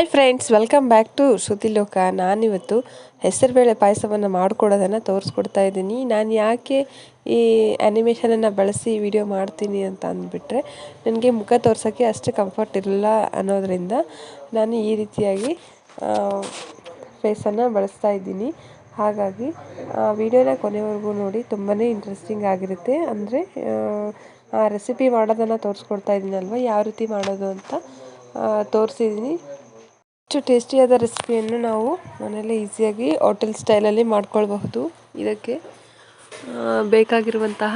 Hi friends, welcome back to Shrutiloka. ನಾನಿವತ್ತು ಹೆಸರುಬೇಳೆ ಪಾಯಸವನ್ನು ಮಾಡಿಕೊಡೋದನ್ನು ತೋರಿಸ್ಕೊಡ್ತಾ ಇದ್ದೀನಿ. ನಾನು ಯಾಕೆ ಈ ಆ್ಯನಿಮೇಷನನ್ನು ಬಳಸಿ ವಿಡಿಯೋ ಮಾಡ್ತೀನಿ ಅಂತ ಅಂದ್ಬಿಟ್ರೆ, ನನಗೆ ಮುಖ ತೋರ್ಸೋಕ್ಕೆ ಅಷ್ಟು ಕಂಫರ್ಟ್ ಇರಲ್ಲ ಅನ್ನೋದರಿಂದ ನಾನು ಈ ರೀತಿಯಾಗಿ ಫೇಸನ್ನು ಬಳಸ್ತಾ ಇದ್ದೀನಿ. ಹಾಗಾಗಿ ವಿಡಿಯೋನ ಕೊನೆವರೆಗೂ ನೋಡಿ, ತುಂಬಾ ಇಂಟ್ರೆಸ್ಟಿಂಗ್ ಆಗಿರುತ್ತೆ. ಅಂದರೆ ಆ ರೆಸಿಪಿ ಮಾಡೋದನ್ನು ತೋರಿಸ್ಕೊಡ್ತಾ ಇದ್ದೀನಲ್ವ, ಯಾವ ರೀತಿ ಮಾಡೋದು ಅಂತ ತೋರಿಸಿದ್ದೀನಿ. ಇಷ್ಟು ಟೇಸ್ಟಿಯಾದ ರೆಸಿಪಿಯನ್ನು ನಾವು ಮನೆಯಲ್ಲೇ ಈಸಿಯಾಗಿ ಹೋಟೆಲ್ ಸ್ಟೈಲಲ್ಲಿ ಮಾಡ್ಕೊಳ್ಬಹುದು. ಇದಕ್ಕೆ ಬೇಕಾಗಿರುವಂತಹ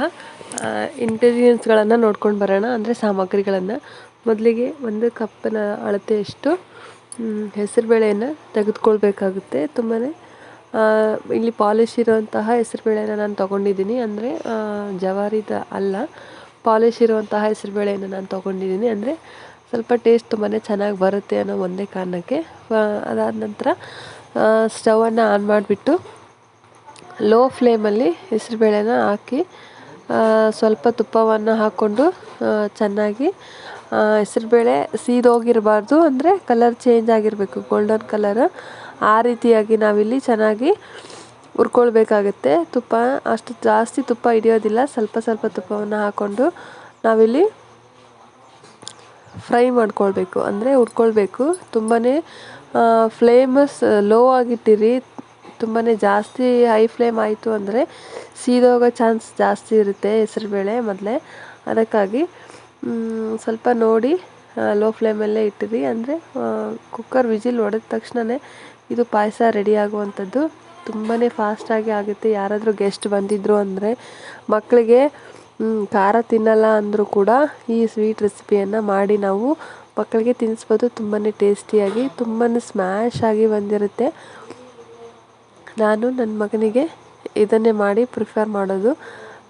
ಇಂಗ್ರೀಡಿಯೆಂಟ್ಸ್ಗಳನ್ನು ನೋಡ್ಕೊಂಡು ಬರೋಣ. ಅಂದರೆ ಸಾಮಗ್ರಿಗಳನ್ನು ಮೊದಲಿಗೆ 1 ಕಪ್ಪಿನ ಅಳತೆಯಷ್ಟು ಹೆಸರುಬೇಳೆಯನ್ನು ತೆಗೆದುಕೊಳ್ಬೇಕಾಗುತ್ತೆ. ತುಂಬಾ ಇಲ್ಲಿ ಪಾಲಿಶ್ ಇರುವಂತಹ ಹೆಸರುಬೇಳೆನ ನಾನು ತೊಗೊಂಡಿದ್ದೀನಿ. ಅಂದರೆ ಜವಾರಿದ ಅಲ್ಲ, ಪಾಲಿಶ್ ಇರುವಂತಹ ಹೆಸರುಬೇಳೆಯನ್ನು ನಾನು ತೊಗೊಂಡಿದ್ದೀನಿ. ಅಂದರೆ ಸ್ವಲ್ಪ ಟೇಸ್ಟ್ ತುಂಬಾ ಚೆನ್ನಾಗಿ ಬರುತ್ತೆ ಅನ್ನೋ ಒಂದೇ ಕಾರಣಕ್ಕೆ. ಅದಾದ ನಂತರ ಸ್ಟವನ್ನು ಆನ್ ಮಾಡಿಬಿಟ್ಟು ಲೋ ಫ್ಲೇಮಲ್ಲಿ ಹೆಸರುಬೇಳೆನ ಹಾಕಿ ಸ್ವಲ್ಪ ತುಪ್ಪವನ್ನು ಹಾಕ್ಕೊಂಡು ಚೆನ್ನಾಗಿ ಹೆಸರುಬೇಳೆ ಸೀದೋಗಿರಬಾರ್ದು, ಅಂದರೆ ಕಲರ್ ಚೇಂಜ್ ಆಗಿರಬೇಕು, ಗೋಲ್ಡನ್ ಕಲರ್. ಆ ರೀತಿಯಾಗಿ ನಾವಿಲ್ಲಿ ಚೆನ್ನಾಗಿ ಹುರ್ಕೊಳ್ಬೇಕಾಗತ್ತೆ. ತುಪ್ಪ ಅಷ್ಟು ಜಾಸ್ತಿ ತುಪ್ಪ ಹಿಡಿಯೋದಿಲ್ಲ, ಸ್ವಲ್ಪ ಸ್ವಲ್ಪ ತುಪ್ಪವನ್ನು ಹಾಕ್ಕೊಂಡು ನಾವಿಲ್ಲಿ ಫ್ರೈ ಮಾಡ್ಕೊಳ್ಬೇಕು, ಅಂದರೆ ಹುರ್ಕೊಳ್ಬೇಕು. ತುಂಬಾ ಫ್ಲೇಮಸ್ ಲೋ ಆಗಿಟ್ಟಿರಿ. ತುಂಬಾ ಜಾಸ್ತಿ ಹೈ ಫ್ಲೇಮ್ ಆಯಿತು ಅಂದರೆ ಸೀದೋಗೋ ಚಾನ್ಸ್ ಜಾಸ್ತಿ ಇರುತ್ತೆ ಹೆಸರುಬೇಳೆ ಮೊದಲೇ. ಅದಕ್ಕಾಗಿ ಸ್ವಲ್ಪ ನೋಡಿ ಲೋ ಫ್ಲೇಮಲ್ಲೇ ಇಟ್ಟಿರಿ. ಅಂದರೆ ಕುಕ್ಕರ್ ವಿಜಿಲ್ ಹೊಡೆದ ತಕ್ಷಣವೇ ಇದು ಪಾಯಸ ರೆಡಿ ಆಗುವಂಥದ್ದು. ತುಂಬಾ ಫಾಸ್ಟಾಗಿ ಆಗುತ್ತೆ. ಯಾರಾದರೂ ಗೆಸ್ಟ್ ಬಂದಿದ್ದರು ಅಂದರೆ, ಮಕ್ಕಳಿಗೆ ಖಾರ ತಿನ್ನಲ್ಲ ಅಂದರೂ ಕೂಡ ಈ ಸ್ವೀಟ್ ರೆಸಿಪಿಯನ್ನು ಮಾಡಿ ನಾವು ಮಕ್ಕಳಿಗೆ ತಿನ್ನಿಸ್ಬೋದು. ತುಂಬಾ ಟೇಸ್ಟಿಯಾಗಿ, ತುಂಬಾ ಸ್ಮ್ಯಾಶ್ ಆಗಿ ಬಂದಿರುತ್ತೆ. ನಾನು ನನ್ನ ಮಗನಿಗೆ ಇದನ್ನೇ ಮಾಡಿ ಪ್ರಿಫರ್ ಮಾಡೋದು.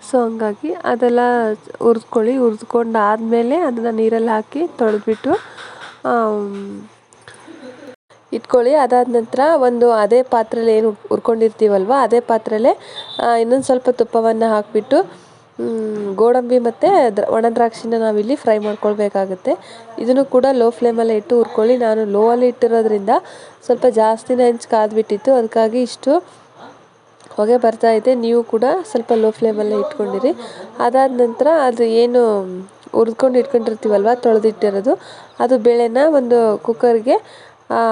ಸೊ ಹಂಗಾಗಿ ಅದೆಲ್ಲ ಹುರಿದ್ಕೊಂಡಾದಮೇಲೆ ಅದನ್ನು ನೀರಲ್ಲಿ ಹಾಕಿ ತೊಳೆದ್ಬಿಟ್ಟು ಇಟ್ಕೊಳ್ಳಿ. ಅದಾದ ನಂತರ ಅದೇ ಪಾತ್ರೆಯಲ್ಲಿ ಏನು ಹುರ್ಕೊಂಡಿರ್ತೀವಲ್ವ, ಅದೇ ಪಾತ್ರೆಯಲ್ಲೇ ಇನ್ನೊಂದು ಸ್ವಲ್ಪ ತುಪ್ಪವನ್ನು ಹಾಕಿಬಿಟ್ಟು ಗೋಡಂಬಿ ಮತ್ತು ಒಣ ದ್ರಾಕ್ಷಿನ ನಾವಿಲ್ಲಿ ಫ್ರೈ ಮಾಡ್ಕೊಳ್ಬೇಕಾಗುತ್ತೆ. ಇದನ್ನು ಕೂಡ ಲೋ ಫ್ಲೇಮಲ್ಲೇ ಇಟ್ಟು ಹುರ್ಕೊಳ್ಳಿ. ನಾನು ಲೋ ಅಲ್ಲಿ ಇಟ್ಟಿರೋದ್ರಿಂದ ಸ್ವಲ್ಪ ಜಾಸ್ತಿನೇ ಹೆಂಚು ಕಾದ್ಬಿಟ್ಟಿತ್ತು, ಅದಕ್ಕಾಗಿ ಇಷ್ಟು ಹೊಗೆ ಬರ್ತಾ ಇದೆ. ನೀವು ಕೂಡ ಸ್ವಲ್ಪ ಲೋ ಫ್ಲೇಮಲ್ಲೇ ಇಟ್ಕೊಂಡಿರಿ. ಅದಾದ ನಂತರ ಅದು ಏನು ಇಟ್ಕೊಂಡಿರ್ತೀವಲ್ವ ತೊಳೆದಿಟ್ಟಿರೋದು, ಅದು ಬೇಳೆನ ಒಂದು ಕುಕ್ಕರ್ಗೆ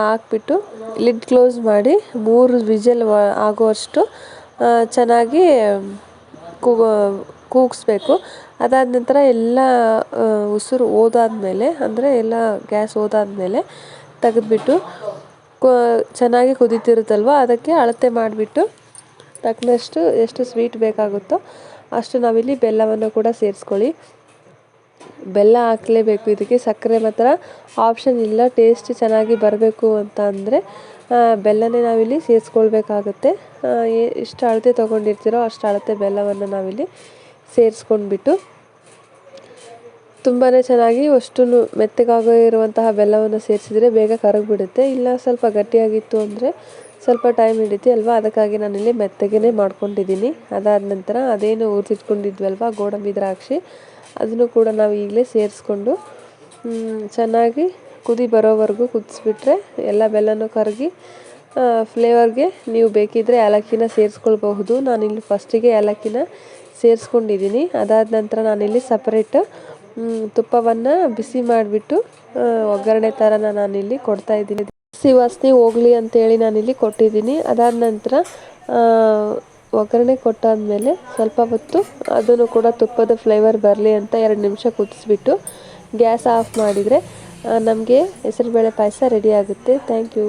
ಹಾಕ್ಬಿಟ್ಟು ಲಿಡ್ ಕ್ಲೋಸ್ ಮಾಡಿ 3 ವಿಜಲ್ ಆಗುವಷ್ಟು ಚೆನ್ನಾಗಿ ಕೂಗಿಸ್ಬೇಕು. ಅದಾದ ನಂತರ ಎಲ್ಲ ಉಸಿರು ಹೋದಾದ್ಮೇಲೆ, ಅಂದರೆ ಎಲ್ಲ ಗ್ಯಾಸ್ ಹೋದಾದ್ಮೇಲೆ ತೆಗೆದ್ಬಿಟ್ಟು ಚೆನ್ನಾಗಿ ಕುದೀತಿರುತ್ತಲ್ವ, ಅದಕ್ಕೆ ಅಳತೆ ಮಾಡಿಬಿಟ್ಟು ತಕ್ಕನಷ್ಟು ಎಷ್ಟು ಸ್ವೀಟ್ ಬೇಕಾಗುತ್ತೋ ಅಷ್ಟು ನಾವಿಲ್ಲಿ ಬೆಲ್ಲವನ್ನು ಕೂಡ ಸೇರಿಸ್ಕೊಳ್ಳಿ. ಬೆಲ್ಲ ಹಾಕಲೇಬೇಕು ಇದಕ್ಕೆ. ಸಕ್ಕರೆ ಮಾತ್ರ ಆಪ್ಷನ್ ಇಲ್ಲ. ಟೇಸ್ಟ್ ಚೆನ್ನಾಗಿ ಬರಬೇಕು ಅಂತ ಅಂದರೆ ಬೆಲ್ಲನೇ ನಾವಿಲ್ಲಿ ಸೇರಿಸ್ಕೊಳ್ಬೇಕಾಗುತ್ತೆ. ಎಷ್ಟು ಅಳತೆ ತೊಗೊಂಡಿರ್ತೀರೋ ಅಷ್ಟು ಅಳತೆ ಬೆಲ್ಲವನ್ನು ನಾವಿಲ್ಲಿ ಸೇರಿಸ್ಕೊಂಡ್ಬಿಟ್ಟು ತುಂಬಾ ಚೆನ್ನಾಗಿ ಅಷ್ಟು ಮೆತ್ತಗಾಗಿರುವಂತಹ ಬೆಲ್ಲವನ್ನು ಸೇರಿಸಿದರೆ ಬೇಗ ಕರಗಿಬಿಡುತ್ತೆ. ಇಲ್ಲ ಸ್ವಲ್ಪ ಗಟ್ಟಿಯಾಗಿತ್ತು ಅಂದರೆ ಸ್ವಲ್ಪ ಟೈಮ್ ಹಿಡಿಯುತ್ತೆ ಅಲ್ವಾ, ಅದಕ್ಕಾಗಿ ನಾನಿಲ್ಲಿ ಮೆತ್ತಗೆ ಮಾಡ್ಕೊಂಡಿದ್ದೀನಿ. ಅದಾದ ನಂತರ ಅದೇನು ಹುರಿದಿಟ್ಕೊಂಡಿದ್ವಲ್ವ ಗೋಡಂಬಿ ದ್ರಾಕ್ಷಿ, ಅದನ್ನು ಕೂಡ ನಾವು ಈಗಲೇ ಸೇರಿಸ್ಕೊಂಡು ಚೆನ್ನಾಗಿ ಕುದಿ ಬರೋವರೆಗೂ ಕುದಿಸ್ಬಿಟ್ರೆ ಎಲ್ಲ ಬೆಲ್ಲನೂ ಕರಗಿ ಫ್ಲೇವರ್ಗೆ ನೀವು ಬೇಕಿದ್ದರೆ ಏಲಕ್ಕಿನ ಸೇರಿಸ್ಕೊಳ್ಬಹುದು. ನಾನಿಲ್ಲಿ ಫಸ್ಟಿಗೆ ಏಲಕ್ಕಿನ ಸೇರಿಸ್ಕೊಂಡಿದ್ದೀನಿ. ಅದಾದ ನಂತರ ನಾನಿಲ್ಲಿ ಸಪ್ರೇಟ್ ತುಪ್ಪವನ್ನು ಬಿಸಿ ಮಾಡಿಬಿಟ್ಟು ಒಗ್ಗರಣೆ ಥರನ ನಾನಿಲ್ಲಿ ಕೊಡ್ತಾಯಿದ್ದೀನಿ. ಬಿಸಿ ವಾಸನೆ ಹೋಗಲಿ ಅಂತೇಳಿ ನಾನಿಲ್ಲಿ ಕೊಟ್ಟಿದ್ದೀನಿ. ಅದಾದ ನಂತರ ಒಗ್ಗರಣೆ ಕೊಟ್ಟಾದಮೇಲೆ ಸ್ವಲ್ಪ ಹೊತ್ತು ಅದನ್ನು ಕೂಡ ತುಪ್ಪದ ಫ್ಲೇವರ್ ಬರಲಿ ಅಂತ 2 ನಿಮಿಷ ಕುದಿಸ್ಬಿಟ್ಟು ಗ್ಯಾಸ್ ಆಫ್ ಮಾಡಿದರೆ ನಮಗೆ ಹೆಸರುಬೇಳೆ ಪಾಯಸ ರೆಡಿ ಆಗುತ್ತೆ. Thank you.